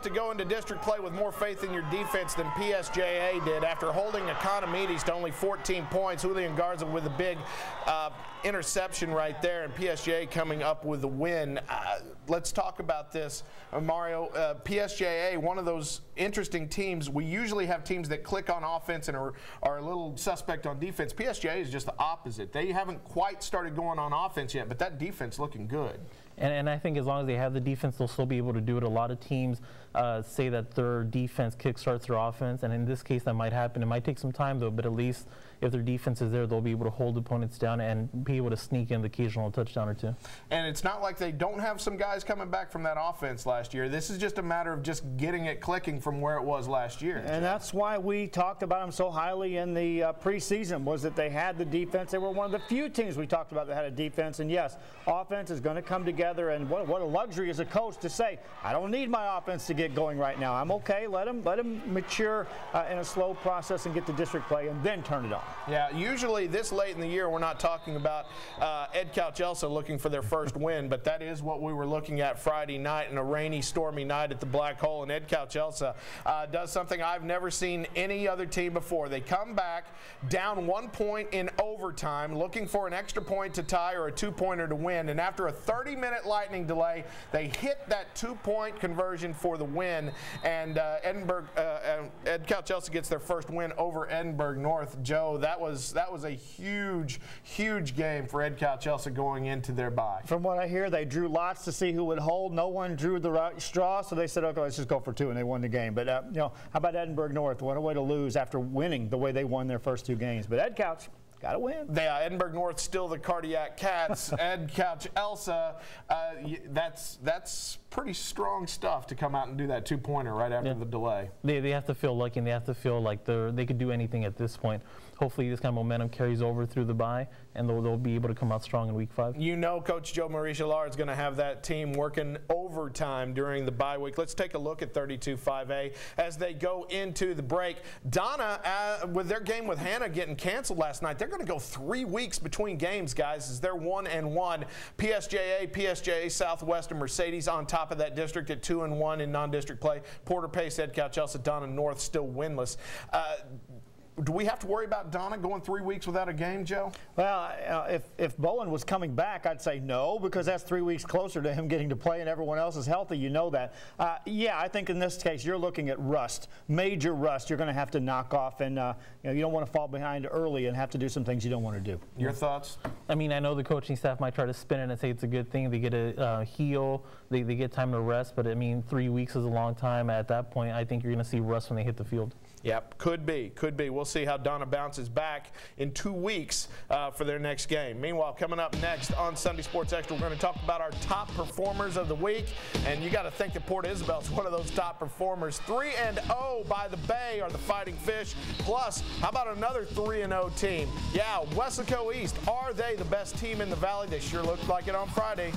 to go into district play with more faith in your defense than PSJA did after holding Economides to only 14 points. Julian Garza with a big interception right there, and PSJA coming up with the win. Let's talk about this, Mario. PSJA, one of those interesting teams. We usually have teams that click on offense and are a little suspect on defense. PSJA is just the opposite. They haven't quite started going on offense yet, but that defense looking good. And I think as long as they have the defense, they'll still be able to do it. A lot of teams say that their defense kickstarts their offense, and in this case that might happen. It might take some time though, but at least if their defense is there, they'll be able to hold opponents down and be able to sneak in the occasional touchdown or two. And it's not like they don't have some guys coming back from that offense last year. This is just a matter of just getting it clicking from where it was last year. And that's why we talked about them so highly in the preseason, was that they had the defense. They were one of the few teams we talked about that had a defense. And yes, offense is going to come together, and what a luxury as a coach to say, I don't need my offense to get going right now. I'm okay. Let them mature in a slow process and get to district play and then turn it on. Yeah, usually this late in the year we're not talking about Ed Couch-Elsa looking for their first win, but that is what we were looking at Friday night in a rainy, stormy night at the Black Hole. And Ed Couch-Elsa does something I've never seen any other team before. They come back down 1 point in overtime, looking for an extra point to tie or a two-pointer to win. And after a 30-minute lightning delay, they hit that two-point conversion for the win. And Ed Couch-Elsa gets their first win over Edinburgh North. Joe, that was a huge, huge game for Ed Couch-Elsa going into their bye. From what I hear, they drew lots to see who would hold. No one drew the right straw, so they said, okay, let's just go for two, and they won the game. But, you know, how about Edinburgh North? What a way to lose after winning the way they won their first two games. But Ed Couch got to win. Yeah, Edinburgh North still the cardiac cats. Ed Couch-Elsa, that's pretty strong stuff to come out and do that two-pointer right after the delay. They have to feel lucky, and they have to feel like they could do anything at this point. Hopefully this kind of momentum carries over through the bye, and they'll be able to come out strong in Week 5. You know Coach Joe Marie-Challard is going to have that team working overtime during the bye week. Let's take a look at 32-5A as they go into the break. Donna, with their game with Hannah getting canceled last night, they're going to go 3 weeks between games, guys, as they're 1-1. PSJA Southwest, and Mercedes on top of that district at 2-1 in non-district play. Porter Pace, Ed Couch-Elsa, Donna North still winless. Do we have to worry about Donna going 3 weeks without a game, Joe? Well, if Bowen was coming back, I'd say no, because that's 3 weeks closer to him getting to play and everyone else is healthy. You know that. Yeah, I think in this case you're looking at rust, major rust. You're going to have to knock off, and you don't want to fall behind early and have to do some things you don't want to do. Your thoughts? I mean, I know the coaching staff might try to spin it and say it's a good thing. They get a heal, they get time to rest, but I mean 3 weeks is a long time. At that point, I think you're going to see rust when they hit the field. Yep, could be. We'll see how Donna bounces back in 2 weeks for their next game. Meanwhile, coming up next on Sunday Sports Extra, we're going to talk about our top performers of the week. And you got to think that Port Isabel's one of those top performers. 3-0 by the Bay are the Fighting Fish. Plus, how about another 3-0 team? Yeah, Weslaco East. Are they the best team in the Valley? They sure looked like it on Friday.